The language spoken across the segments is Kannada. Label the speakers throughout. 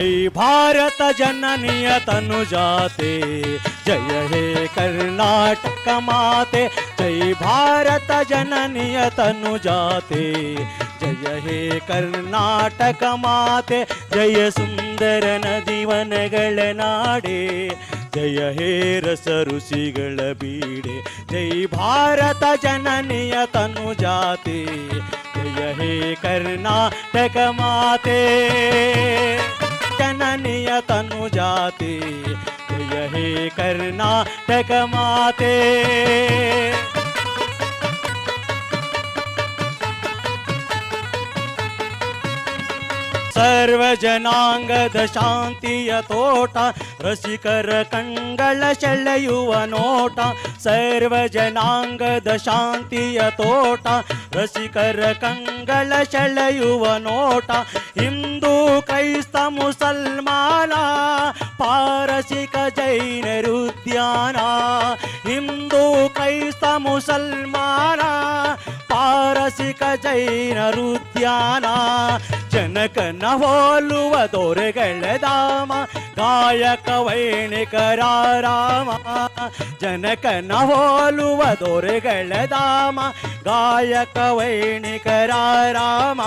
Speaker 1: जय भारत जननीय तनुजाते, जय हे कर्नाटक माते। जय भारत जननीय तनुजाते, जय हे कर्नाटक माते। जय सुंदर नदीवनಗಳ ನಾಡೆ, जय हे रस ऋषिಗಳ ಬೀಡೆ। जय भारत जननीय तनुजाते, जय हे कर्नाटक माते। जननीय तनुजाते, जय हे कर्नाटक माते। सर्व जनांगद ಶಾಂತಿಯ ತೋಟ, ರಸಿಕರ ಕಂಗಳ ಸೆಳೆಯುವ ನೋಟ। ಸರ್ವ ಜನಾಂಗದ ಶಾಂತಿಯ ತೋಟ, ರಸಿಕರ ಕಂಗಳ ಸೆಳೆಯುವ ನೋಟ। ಹಿಂದೂ ಕ್ರೈಸ್ತ ಮುಸಲ್ಮಾನ, ಪಾರಸಿಕ ಜೈನರುದ್ಯಾನ। ಹಿಂದೂ ಕ್ರೈಸ್ತ ಮುಸಲ್ಮಾನ, ಪಾರಸಿಕ ಜೈನರುದ್ಯಾನ। ಜನಕನ ಹೋಲುವ ದೊರೆಗಳ ಧಾಮ, ಗಾಯಕ ವೈಣಿಕರ ರಾಮ। ಜನಕನ ಹೋಲುವ ದೊರೆಗಳ ಧಾಮ, ಗಾಯಕ ವೈಣಿಕರ ರಾಮ।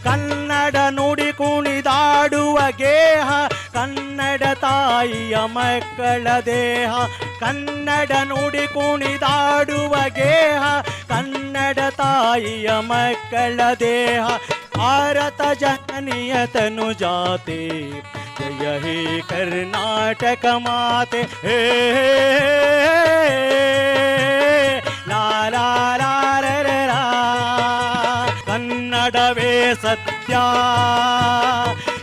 Speaker 1: ಕನ್ನಡ ನುಡಿ ಕುಣಿದಾಡುವ ಗೇಹ, ಕನ್ನಡ ತಾಯಿಯ ಮಕ್ಕಳ ದೇಹ। ಕನ್ನಡ ನುಡಿ ಕುಣಿದಾಡುವ ಗೇಹ, ಕನ್ನಡ ತಾಯಿಯ ಮಕ್ಕಳ ದೇಹ। भारत जननीय तनुजाते, जय हे कर्नाटक माते। हे ला ला ला रे रे रा। कन्नडवे सत्य,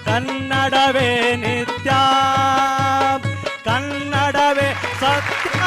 Speaker 1: कन्नडवे नित्य, कन्नडवे सत्य।